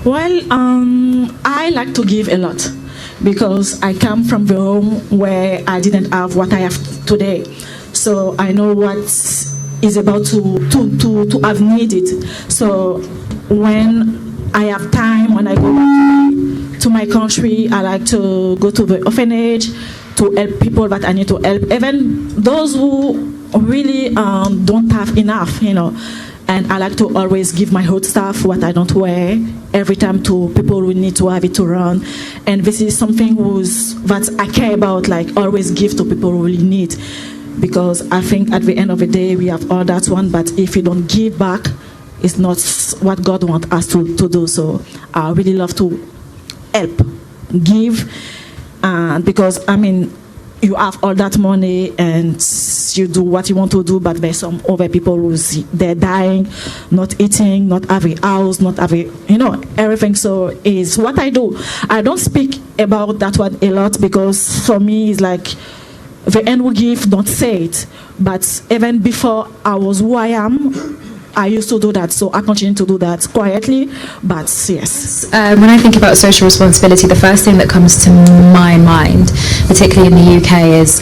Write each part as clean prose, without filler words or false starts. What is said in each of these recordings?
Well, I like to give a lot because I come from the home where I didn't have what I have today. So I know what is about to have needed. So when I have time, when I go back to my country, I like to go to the orphanage to help people that I need to help, even those who really don't have enough, And I like to always give my hot stuff, what I don't wear, every time to people who need to have it to run. And this is something that I care about, like always give to people who really need. Because I think at the end of the day, we have all that one, but if you don't give back, it's not what God wants us to do. So I really love to help, give, because, you have all that money and you do what you want to do, but there's some other people they're dying, not eating, not having house, not having, everything. So is what I do. I don't speak about that one a lot because for me it's like the end we give, don't say it. But even before I was who I am, I used to do that, so I continue to do that quietly, but yes. When I think about social responsibility, the first thing that comes to my mind, particularly in the UK, is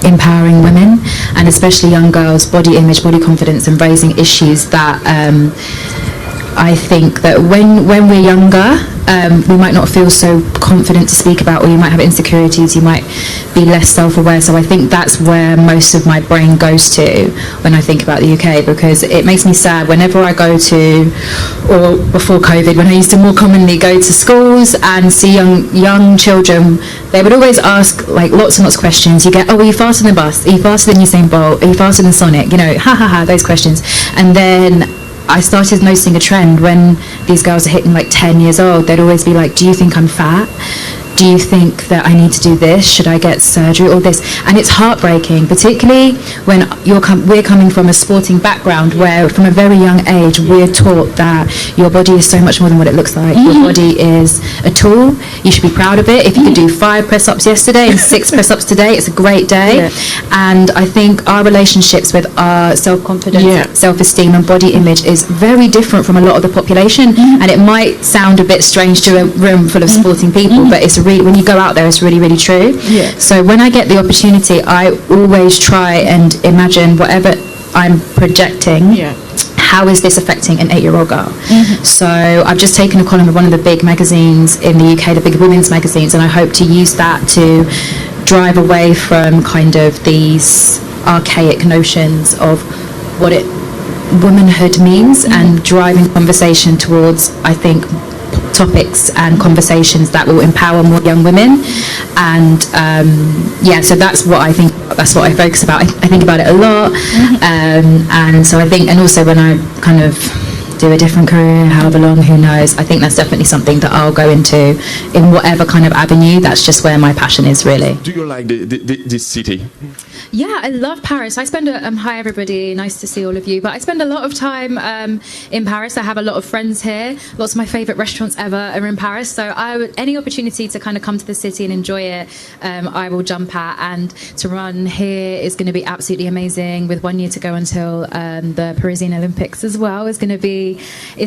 empowering women, and especially young girls, body image, body confidence, and raising issues that I think that when we're younger, we might not feel so confident to speak about, or you might have insecurities, you might be less self-aware. So I think that's where most of my brain goes to when I think about the UK, because it makes me sad whenever I go to, or before COVID, when I used to more commonly go to schools and see young children, they would always ask like lots and lots of questions. You get, are you faster than Bus? Are you faster than Usain Bolt? Are you faster than Sonic? Those questions. And then I started noticing a trend when these girls are hitting like 10 years old. They'd always be like, do you think I'm fat? Do you think that I need to do this? Should I get surgery? All this. And it's heartbreaking, particularly when we're coming from a sporting background where from a very young age we're taught that your body is so much more than what it looks like. Your body is a tool. You should be proud of it. If you could do 5 press-ups yesterday and 6 press-ups today, it's a great day. Yeah. And I think our relationships with our self-confidence, self-esteem and body image is very different from a lot of the population. And it might sound a bit strange to a room full of sporting people, but it's when you go out there, it's really, really true. Yeah. So when I get the opportunity, I always try and imagine whatever I'm projecting, how is this affecting an 8-year-old girl? So I've just taken a column of one of the big magazines in the UK, the big women's magazines, and I hope to use that to drive away from kind of these archaic notions of what womanhood means, and driving conversation towards, I think, topics and conversations that will empower more young women. And so that's what I think, that's what I focus about. I think about it a lot. And so I think, and also when I kind of do a different career, however long, who knows, I think that's definitely something that I'll go into in whatever kind of avenue. That's just where my passion is, really. Do you like this city? Yeah, I love Paris. I spend hi everybody, nice to see all of you, but I spend a lot of time in Paris. I have a lot of friends here. Lots of my favourite restaurants ever are in Paris, so any opportunity to kind of come to the city and enjoy it, I will jump at. And to run here is going to be absolutely amazing, with 1 year to go until the Parisian Olympics as well. It's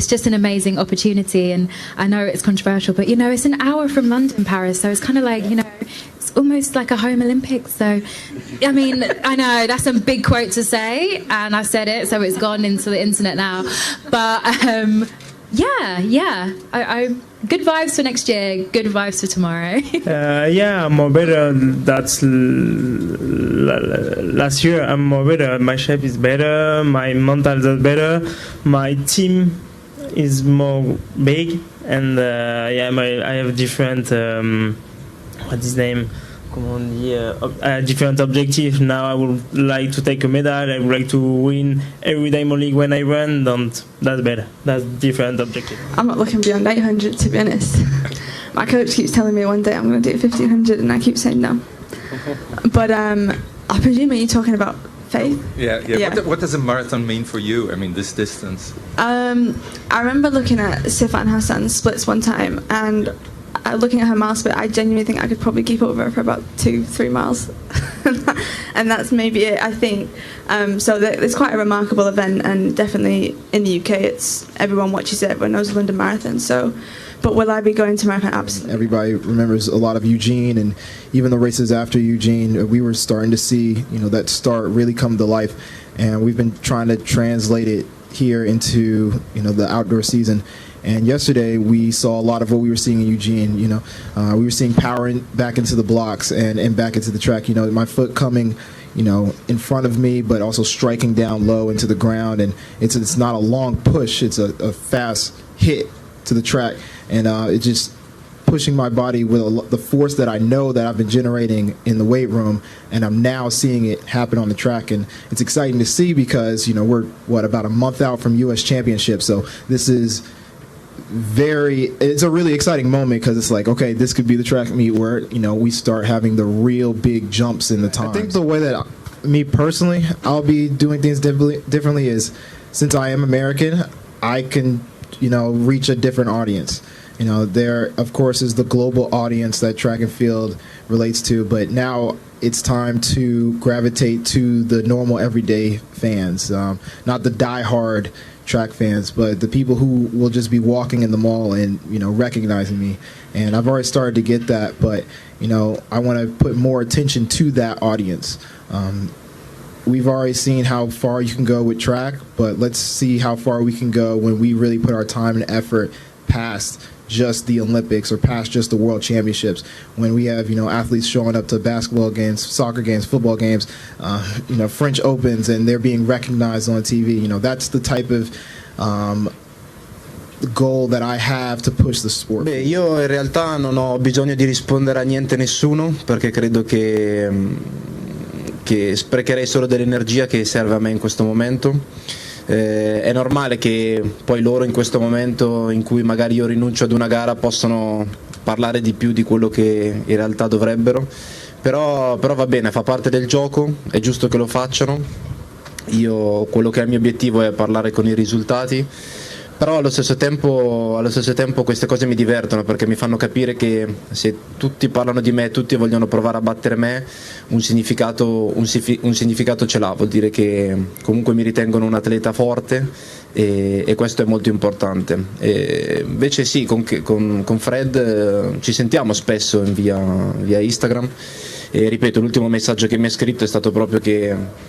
just an amazing opportunity. And I know it's controversial, but it's an hour from London, Paris, so it's kind of like, it's almost like a home Olympics. So I know that's a big quote to say, and I said it, so it's gone into the internet now. But I good vibes for next year, good vibes for tomorrow. I'm more better. That's last year. I'm more better. My shape is better. My mental is better. My team is more big, and I have different. What's his name? Different objectives. Now I would like to take a medal. I would like to win every Diamond League when I run. That's better. That's different objective. I'm not looking beyond 800, to be honest. My coach keeps telling me one day I'm going to do 1500, and I keep saying no. But I presume you're talking about faith. Yeah. What does a marathon mean for you? I mean, this distance. I remember looking at Sifan Hassan's splits one time, and looking at her mile split, I genuinely think I could probably keep up with her for about 2-3 miles. and that's maybe it, I think. So it's quite a remarkable event, and definitely in the UK, everyone watches it, everyone knows the London Marathon. So, but will I be going to Marathon? Absolutely. Everybody remembers a lot of Eugene, and even the races after Eugene, we were starting to see, that start really come to life, and we've been trying to translate it here into, the outdoor season. And yesterday we saw a lot of what we were seeing in Eugene. We were seeing power back into the blocks and back into the track. My foot coming, in front of me, but also striking down low into the ground. And it's not a long push; it's a fast hit to the track, and it just pushing my body with the force that I know that I've been generating in the weight room, and I'm now seeing it happen on the track. And it's exciting to see because we're about a month out from U.S. Championship, so this is it's a really exciting moment because it's like, okay, this could be the track meet where we start having the real big jumps in the time. I think the way that me personally I'll be doing things differently is, since I am American, I can reach a different audience. There of course is the global audience that track and field relates to, but now it's time to gravitate to the normal everyday fans, not the die-hard track fans, but the people who will just be walking in the mall and recognizing me. And I've already started to get that, but I want to put more attention to that audience. We've already seen how far you can go with track, but let's see how far we can go when we really put our time and effort past just the Olympics or past just the World Championships, when we have athletes showing up to basketball games, soccer games, football games, French Opens, and they're being recognized on TV. That's the type of goal that I have to push the sport. Beh, io in realtà non ho bisogno di rispondere a niente nessuno, perché credo che sprecherei solo dell'energia che serve a me in questo momento. È normale che poi loro in questo momento in cui magari io rinuncio ad una gara possono parlare di più di quello che in realtà dovrebbero, però va bene, fa parte del gioco, è giusto che lo facciano. Quello che è il mio obiettivo è parlare con i risultati, però allo stesso tempo queste cose mi divertono, perché mi fanno capire che se tutti parlano di me, tutti vogliono provare a battere me, un significato ce l'ha, vuol dire che comunque mi ritengono un atleta forte, e questo è molto importante. Invece sì, con Fred ci sentiamo spesso via Instagram, e ripeto, l'ultimo messaggio che mi ha scritto è stato proprio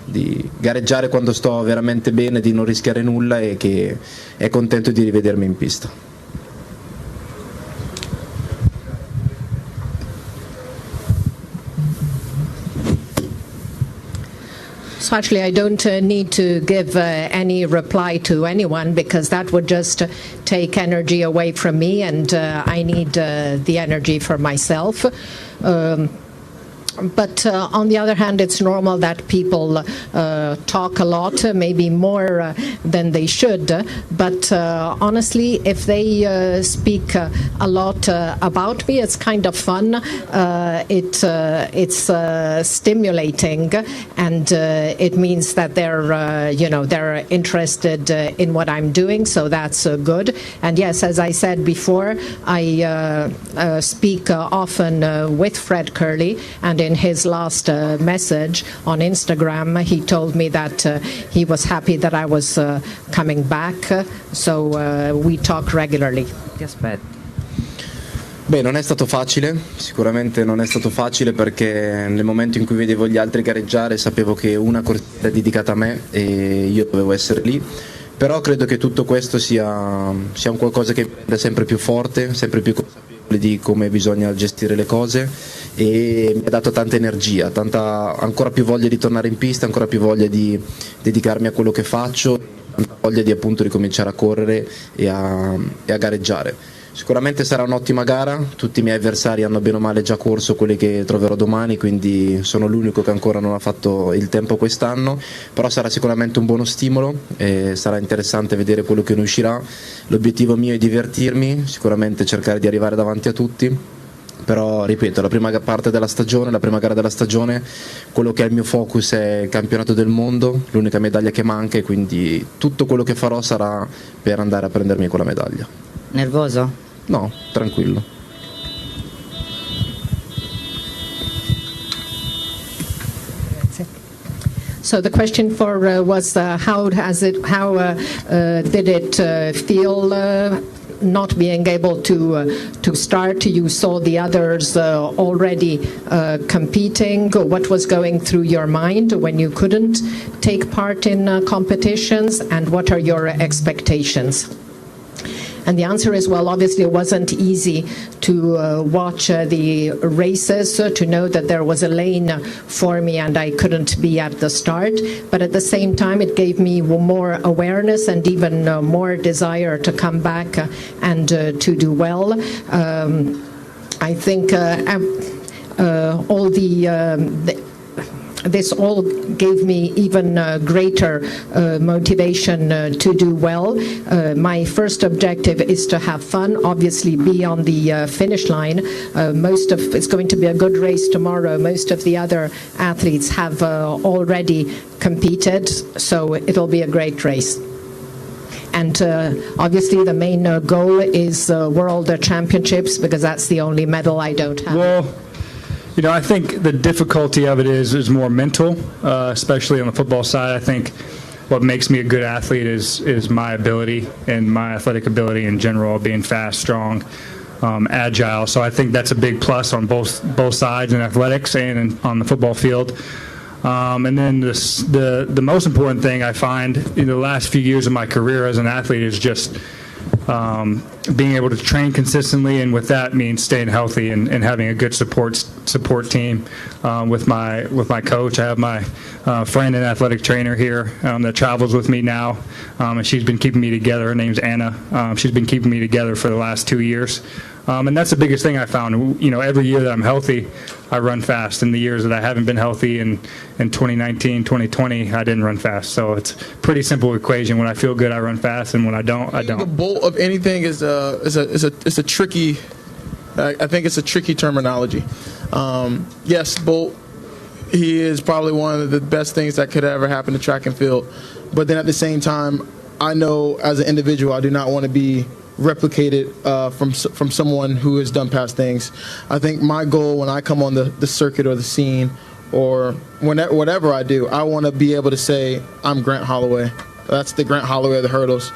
di gareggiare quando sto veramente bene, di non rischiare nulla, e che è contento di rivedermi in pista. So actually I don't need to give any reply to anyone, because that would just take energy away from me, and I need the energy for myself. But on the other hand, it's normal that people talk a lot, maybe more than they should. But honestly, if they speak a lot about me, it's kind of fun. It's stimulating, and it means that they're interested in what I'm doing. So that's good. And yes, as I said before, I speak often with Fred Curley, and in his last message on Instagram, he told me that he was happy that I was coming back, so we talk regularly. Ti aspetto. Beh, non è stato facile, sicuramente non è stato facile, perché nel momento in cui vedevo gli altri gareggiare sapevo che una corsa era dedicata a me e io dovevo essere lì. Però credo che tutto questo sia un qualcosa che mi rende sempre più forte, sempre più consapevole di come bisogna gestire le cose, e mi ha dato tanta energia, ancora più voglia di tornare in pista, ancora più voglia di dedicarmi a quello che faccio, tanta voglia di appunto ricominciare a correre e a gareggiare. Sicuramente sarà un'ottima gara, tutti i miei avversari hanno bene o male già corso quelli che troverò domani, quindi sono l'unico che ancora non ha fatto il tempo quest'anno, però sarà sicuramente un buono stimolo e sarà interessante vedere quello che ne uscirà. L'obiettivo mio è divertirmi, sicuramente cercare di arrivare davanti a tutti, però ripeto, la prima parte della stagione, la prima gara della stagione, quello che è il mio focus è il campionato del mondo, l'unica medaglia che manca, e quindi tutto quello che farò sarà per andare a prendermi quella medaglia. Nervoso? No, tranquillo. Grazie. So the question was how did it feel not being able to start? You saw the others already competing. What was going through your mind when you couldn't take part in competitions, and what are your expectations? And the answer is, well, obviously it wasn't easy to watch the races, to know that there was a lane for me and I couldn't be at the start. But at the same time, it gave me more awareness and even more desire to come back and to do well. I think this all gave me even greater motivation to do well. My first objective is to have fun, obviously be on the finish line. It's going to be a good race tomorrow. Most of the other athletes have already competed, so it'll be a great race. And obviously the main goal is World Championships, because that's the only medal I don't have. Well, I think the difficulty of it is more mental, especially on the football side. I think what makes me a good athlete is my ability and my athletic ability in general, being fast, strong, agile. So I think that's a big plus on both sides in athletics and on the football field. And then the most important thing I find in the last few years of my career as an athlete is just being able to train consistently, and with that means staying healthy and having a good support team with my coach. I have my friend and athletic trainer here that travels with me now, and she's been keeping me together. Her name's Anna. She's been keeping me together for the last 2 years. And that's the biggest thing I found. Every year that I'm healthy, I run fast. In the years that I haven't been healthy, in 2019, 2020, I didn't run fast. So it's a pretty simple equation. When I feel good, I run fast, and when I don't, I don't. The bolt of anything is a tricky. I think it's a tricky terminology. Yes, Bolt. He is probably one of the best things that could ever happen to track and field. But then at the same time, I know as an individual, I do not want to be replicated from someone who has done past things. I think my goal when I come on the circuit or the scene or whatever I do, I want to be able to say, I'm Grant Holloway. That's the Grant Holloway of the hurdles.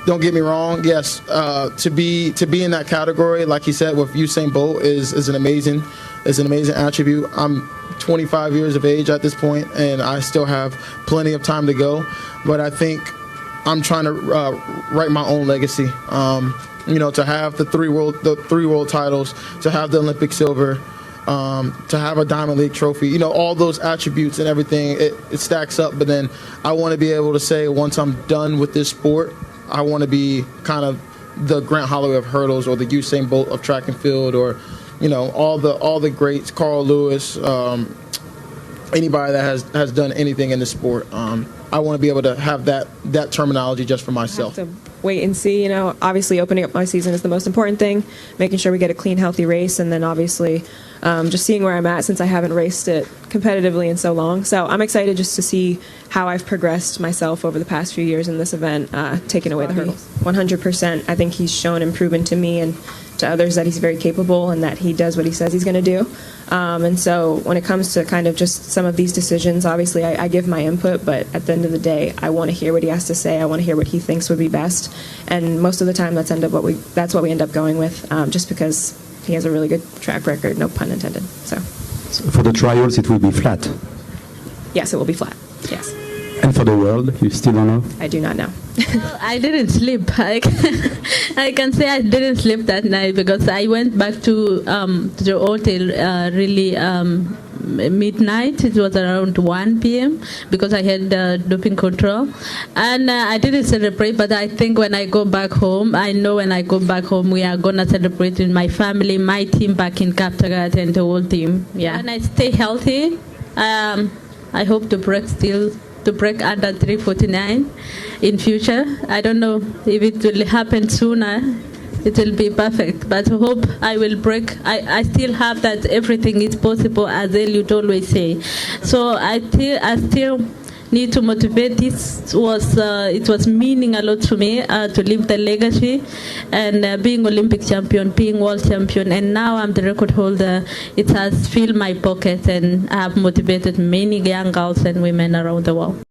Don't get me wrong. Yes, to be in that category, like he said, with Usain Bolt is an amazing attribute. I'm 25 years of age at this point, and I still have plenty of time to go. But I think I'm trying to write my own legacy. To have the three world titles, to have the Olympic silver, to have a Diamond League trophy. All those attributes and everything, it stacks up. But then I want to be able to say, once I'm done with this sport, I want to be kind of the Grant Holloway of hurdles, or the Usain Bolt of track and field, or all the greats, Carl Lewis, anybody that has done anything in the sport. I want to be able to have that terminology just for myself. I have to wait and see. Obviously opening up my season is the most important thing, making sure we get a clean, healthy race, and then obviously just seeing where I'm at, since I haven't raced it competitively in so long. So I'm excited just to see how I've progressed myself over the past few years in this event, taking away the hurdles. 100%. I think he's shown and proven to me and to others that he's very capable and that he does what he says he's going to do. And so when it comes to kind of just some of these decisions, obviously I give my input, but at the end of the day, I want to hear what he has to say. I want to hear what he thinks would be best. And most of the time that's what we end up going with, just because he has a really good track record, no pun intended. So for the trials, it will be flat? Yes, it will be flat, yes. And for the world, you still don't know? I do not know. I didn't sleep. I can say I didn't sleep that night because I went back to the hotel really midnight. It was around 1 p.m. because I had doping control. And I didn't celebrate, but I think when I go back home, we are going to celebrate with my family, my team back in Kaptagat, and the whole team. Yeah. And I stay healthy. I hope to break under 349 in future. I don't know if it will happen sooner. It will be perfect, but I hope I will break. I still have that everything is possible, as Eliud always say. So I still need to motivate. This was it was meaning a lot to me to leave the legacy, and being Olympic champion, being world champion, and now I'm the record holder. It has filled my pocket, and I have motivated many young girls and women around the world.